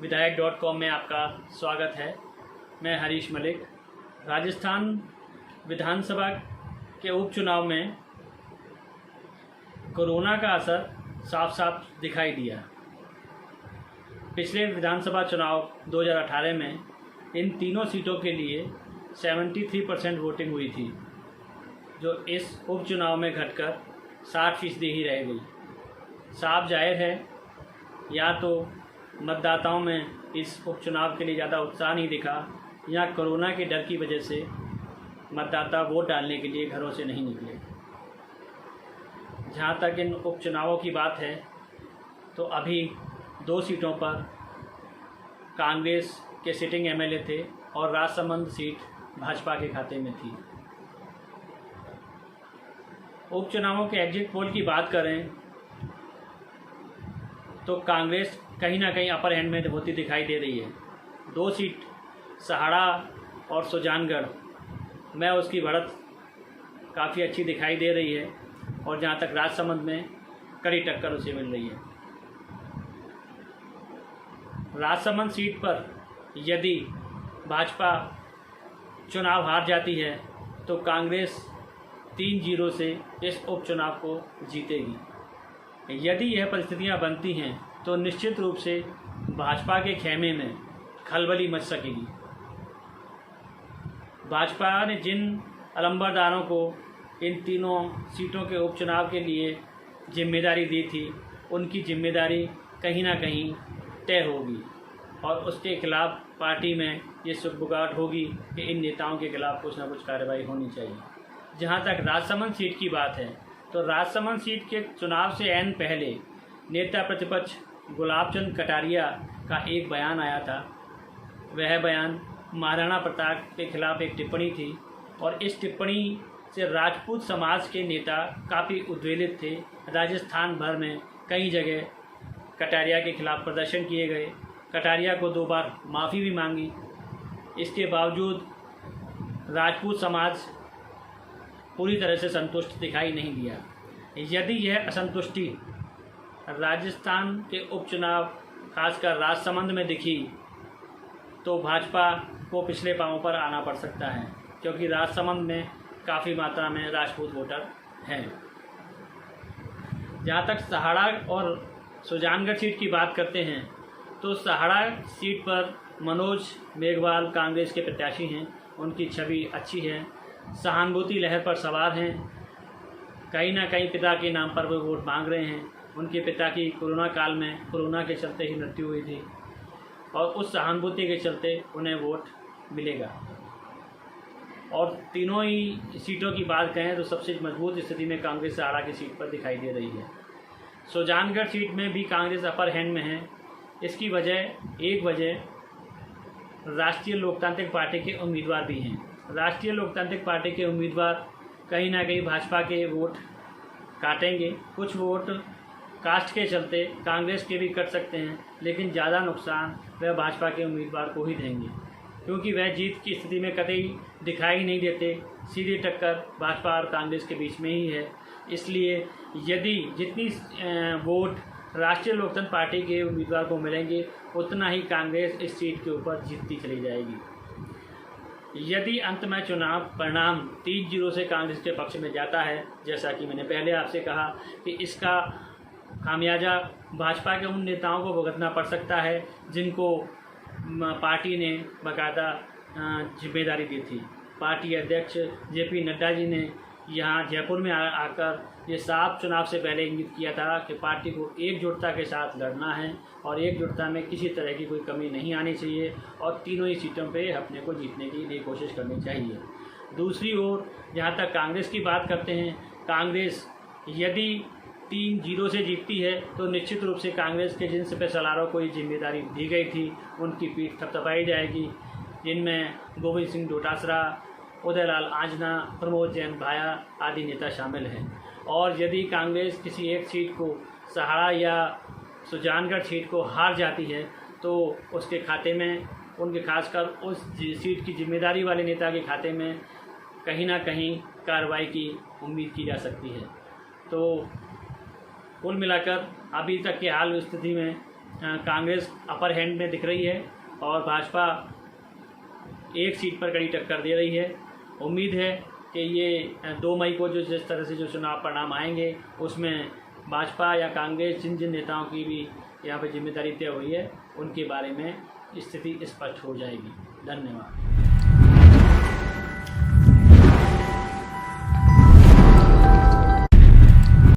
विधायक.com में आपका स्वागत है। मैं हरीश मलिक। राजस्थान विधानसभा के उपचुनाव में कोरोना का असर साफ साफ दिखाई दिया। पिछले विधानसभा चुनाव 2018 में इन तीनों सीटों के लिए 73% वोटिंग हुई थी, जो इस उपचुनाव में घटकर 60% ही रह गई। साफ जाहिर है, या तो मतदाताओं में इस उपचुनाव के लिए ज़्यादा उत्साह नहीं दिखा, या कोरोना के डर की वजह से मतदाता वोट डालने के लिए घरों से नहीं निकले। जहाँ तक इन उपचुनावों की बात है, तो अभी 2 सीटों पर कांग्रेस के सिटिंग एमएलए थे और राजसमंद सीट भाजपा के खाते में थी। उपचुनावों के एग्जिट पोल की बात करें तो कांग्रेस कहीं ना कहीं अपर हैंड में होती दिखाई दे रही है। 2 सीट सहाड़ा और सुजानगढ़ में उसकी बढ़त काफ़ी अच्छी दिखाई दे रही है, और जहाँ तक राजसमंद में कड़ी टक्कर उसे मिल रही है। राजसमंद सीट पर यदि भाजपा चुनाव हार जाती है तो कांग्रेस 3-0 से इस उपचुनाव को जीतेगी। यदि यह परिस्थितियां बनती हैं तो निश्चित रूप से भाजपा के खेमे में खलबली मच सकेगी। भाजपा ने जिन अलंबरदारों को इन तीनों सीटों के उपचुनाव के लिए जिम्मेदारी दी थी, उनकी जिम्मेदारी कहीं ना कहीं तय होगी, और उसके खिलाफ पार्टी में ये सुगबुगाहट होगी कि इन नेताओं के खिलाफ कुछ ना कुछ कार्रवाई होनी चाहिए। जहाँ तक राजसमंद सीट की बात है, तो राजसमंद सीट के चुनाव से ऐन पहले नेता प्रतिपक्ष गुलाबचंद कटारिया का एक बयान आया था। वह बयान महाराणा प्रताप के खिलाफ एक टिप्पणी थी, और इस टिप्पणी से राजपूत समाज के नेता काफ़ी उद्वेलित थे। राजस्थान भर में कई जगह कटारिया के खिलाफ प्रदर्शन किए गए। कटारिया को 2 बार माफ़ी भी मांगी। इसके बावजूद राजपूत समाज पूरी तरह से संतुष्ट दिखाई नहीं दिया। यदि यह असंतुष्टि राजस्थान के उपचुनाव खासकर राजसमंद में दिखी तो भाजपा को पिछले पांवों पर आना पड़ सकता है, क्योंकि राजसमंद में काफ़ी मात्रा में राजपूत वोटर हैं। जहाँ तक सहाड़ा और सुजानगढ़ सीट की बात करते हैं, तो सहाड़ा सीट पर मनोज मेघवाल कांग्रेस के प्रत्याशी हैं। उनकी छवि अच्छी है, सहानुभूति लहर पर सवार हैं। कहीं ना कहीं पिता के नाम पर वो वोट मांग रहे हैं। उनके पिता की कोरोना काल में कोरोना के चलते ही मृत्यु हुई थी, और उस सहानुभूति के चलते उन्हें वोट मिलेगा। और तीनों ही सीटों की बात करें तो सबसे मजबूत स्थिति में कांग्रेस सहाड़ा की सीट पर दिखाई दे रही है। सुजानगढ़ सीट में भी कांग्रेस अपर हैंड में है। इसकी एक वजह राष्ट्रीय लोकतांत्रिक पार्टी के उम्मीदवार भी हैं। राष्ट्रीय लोकतांत्रिक पार्टी के उम्मीदवार कहीं ना कहीं भाजपा के वोट काटेंगे। कुछ वोट कास्ट के चलते कांग्रेस के भी कट सकते हैं, लेकिन ज़्यादा नुकसान वह भाजपा के उम्मीदवार को ही देंगे, क्योंकि वह जीत की स्थिति में कतई दिखाई नहीं देते। सीधी टक्कर भाजपा और कांग्रेस के बीच में ही है। इसलिए यदि जितनी वोट राष्ट्रीय लोकतंत्र पार्टी के उम्मीदवार को मिलेंगे, उतना ही कांग्रेस इस सीट के ऊपर जीतती चली जाएगी। यदि अंत में चुनाव परिणाम 3-0 से कांग्रेस के पक्ष में जाता है, जैसा कि मैंने पहले आपसे कहा कि इसका खामियाजा भाजपा के उन नेताओं को भुगतना पड़ सकता है जिनको पार्टी ने बाकायदा जिम्मेदारी दी थी। पार्टी अध्यक्ष जेपी नड्डा जी ने यहाँ जयपुर में आकर ये साफ चुनाव से पहले इंगित किया था कि पार्टी को एकजुटता के साथ लड़ना है, और एकजुटता में किसी तरह की कोई कमी नहीं आनी चाहिए, और तीनों ही सीटों पे अपने को जीतने की लिए कोशिश करनी चाहिए। दूसरी ओर जहाँ तक कांग्रेस की बात करते हैं, कांग्रेस यदि 3-0 से जीतती है तो निश्चित रूप से कांग्रेस के जिन सपे सलारों को ये जिम्मेदारी दी गई थी, उनकी पीठ थपथपाई जाएगी, जिनमें गोविंद सिंह डोटासरा, उदयलाल आंजना, प्रमोद जैन भाया आदि नेता शामिल हैं। और यदि कांग्रेस किसी एक सीट को सहाड़ा या सुजानगढ़ सीट को हार जाती है तो उसके खाते में, उनके खासकर उस सीट की जिम्मेदारी वाले नेता के खाते में कहीं ना कहीं कार्रवाई की उम्मीद की जा सकती है। तो कुल मिलाकर अभी तक की हाल स्थिति में कांग्रेस अपर हैंड में दिख रही है और भाजपा एक सीट पर कड़ी टक्कर दे रही है। उम्मीद है कि ये 2 मई को जो जिस तरह से जो चुनाव परिणाम आएंगे उसमें भाजपा या कांग्रेस जिन जिन नेताओं की भी यहाँ पर जिम्मेदारी तय हुई है उनके बारे में स्थिति स्पष्ट हो जाएगी। धन्यवाद।